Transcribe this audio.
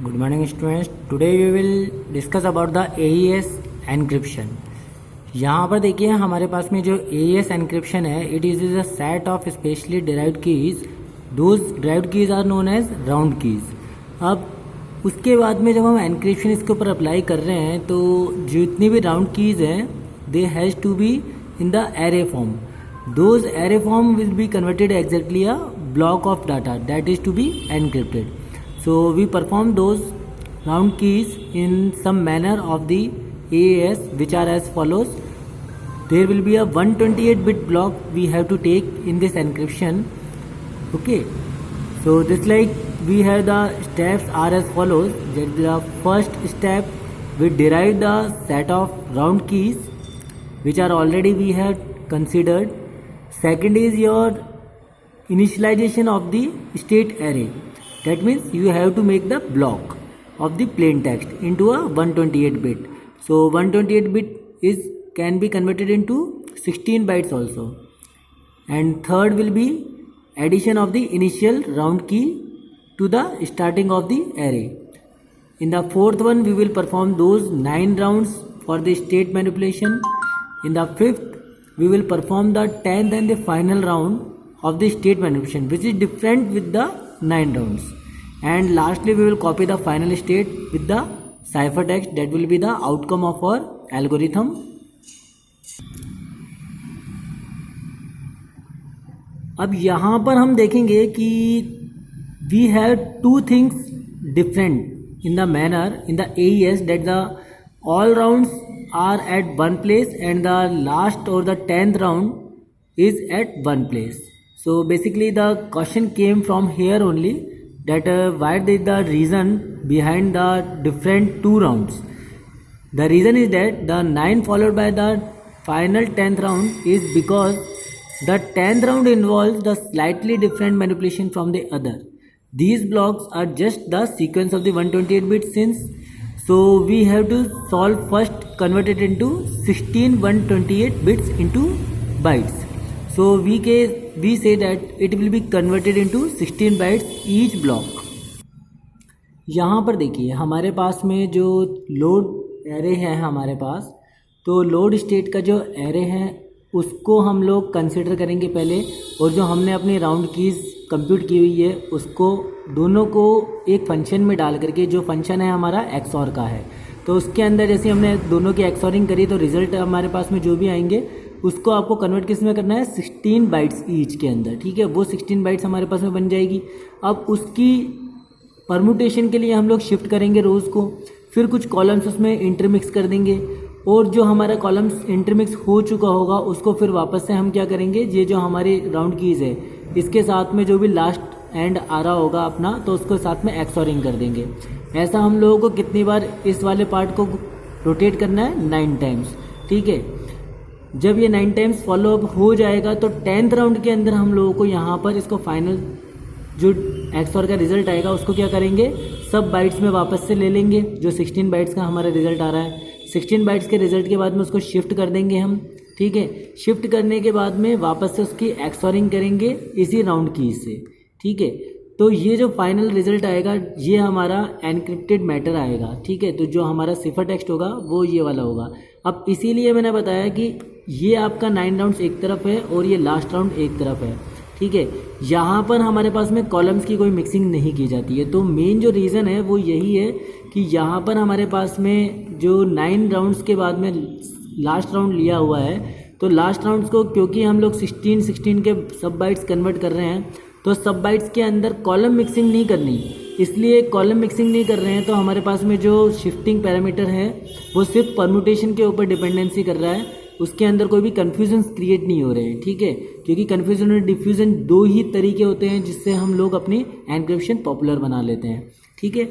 Good morning students. Today we will discuss about the AES encryption. यहाँ पर देखिए हमारे पास में जो AES encryption है, it is a set of specially derived keys. Those derived keys are known as round keys. अब उसके बाद में जब हम encryption इसके ऊपर अप्लाई कर रहे हैं तो जितनी भी round keys हैं they has to be in the array form. Those array form will be converted exactly a block of data that is to be encrypted. So we perform those round keys in some manner of the AES, which are as follows. There will be a 128-bit block we have to take in this encryption. Okay, so this like we have the steps are as follows. That the first step, we derive the set of round keys which are already we have considered. Second is your initialization of the state array. That means you have to make the block of the plain text into a 128-bit. So 128-bit can be converted into 16 bytes also. And third will be addition of the initial round key to the starting of the array. In the fourth one, we will perform those 9 rounds for the state manipulation. In the fifth, we will perform the 10th and the final round of the state manipulation, which is different with the 9 rounds. And lastly, we will copy the final state with the ciphertext. That will be the outcome of our algorithm. अब यहाँ पर हम देखेंगे कि we have two things different in the manner in the AES, that the all rounds are at one place and the last or the 10th round is at one place. So basically the question came from here only, that what is the reason behind the different two rounds. The reason is that the 9 followed by the final 10th round is because the 10th round involves the slightly different manipulation from the other. These blocks are just the sequence of the 128-bit since, so we have to solve first, convert it into 16 128 bits into bytes. So we say that it will be converted into 16 bytes each block. यहाँ पर देखिए हमारे पास में जो load array है हमारे पास, तो load state का जो एरे है उसको हम लोग कंसिडर करेंगे पहले, और जो हमने अपनी राउंड कीज़ कंप्यूट की हुई है उसको दोनों को एक फंक्शन में डाल करके, जो फंक्शन है हमारा एक्सऑर का है, तो उसके अंदर जैसे हमने दोनों की एक्सऑरिंग करी तो रिजल्ट हमारे पास में जो भी आएंगे उसको आपको कन्वर्ट किस में करना है, 16 बाइट्स ईच के अंदर. ठीक है, वो 16 बाइट्स हमारे पास में बन जाएगी. अब उसकी परमुटेशन के लिए हम लोग शिफ्ट करेंगे रोज़ को, फिर कुछ कॉलम्स उसमें इंटरमिक्स कर देंगे, और जो हमारा कॉलम्स इंटरमिक्स हो चुका होगा उसको फिर वापस से हम क्या करेंगे, ये जो हमारी राउंड कीज़ है इसके साथ में जो भी लास्ट एंड आ रहा होगा अपना, तो उसको साथ में एक्सऑरिंग कर देंगे. ऐसा हम लोगों को कितनी बार इस वाले पार्ट को रोटेट करना है, 9 टाइम्स. ठीक है, जब ये 9 टाइम्स फॉलो अप हो जाएगा तो 10th राउंड के अंदर हम लोगों को यहाँ पर इसको फाइनल जो एक्सऑर का रिजल्ट आएगा उसको क्या करेंगे, सब बाइट्स में वापस से ले लेंगे. जो 16 बाइट्स का हमारा रिजल्ट आ रहा है, 16 बाइट्स के रिजल्ट के बाद में उसको शिफ्ट कर देंगे हम. ठीक है, शिफ्ट करने के बाद में वापस से उसकी एक्सऑरिंग करेंगे इसी राउंड की से. ठीक है, तो ये जो फाइनल रिजल्ट आएगा ये हमारा एनक्रिप्टेड मैटर आएगा. ठीक है, तो जो हमारा सिफर टेक्स्ट होगा वो ये वाला होगा. अब इसीलिए मैंने बताया कि ये आपका 9 राउंड्स एक तरफ है और ये लास्ट राउंड एक तरफ है. ठीक है, यहाँ पर हमारे पास में कॉलम्स की कोई मिक्सिंग नहीं की जाती है. तो मेन जो रीज़न है वो यही है कि यहाँ पर हमारे पास में जो 9 राउंड्स के बाद में लास्ट राउंड लिया हुआ है, तो लास्ट राउंड्स को क्योंकि हम लोग 16 के सब बाइट्स कन्वर्ट कर रहे हैं, तो सब बाइट्स के अंदर कॉलम मिक्सिंग नहीं करनी, इसलिए कॉलम मिक्सिंग नहीं कर रहे हैं. तो हमारे पास में जो शिफ्टिंग पैरामीटर है वो सिर्फ परम्यूटेशन के ऊपर डिपेंडेंसी कर रहा है, उसके अंदर कोई भी कन्फ्यूजन क्रिएट नहीं हो रहे हैं. ठीक है, क्योंकि कन्फ्यूजन और डिफ्यूजन दो ही तरीके होते हैं जिससे हम लोग अपनी एनक्रिप्शन पॉपुलर बना लेते हैं. ठीक है.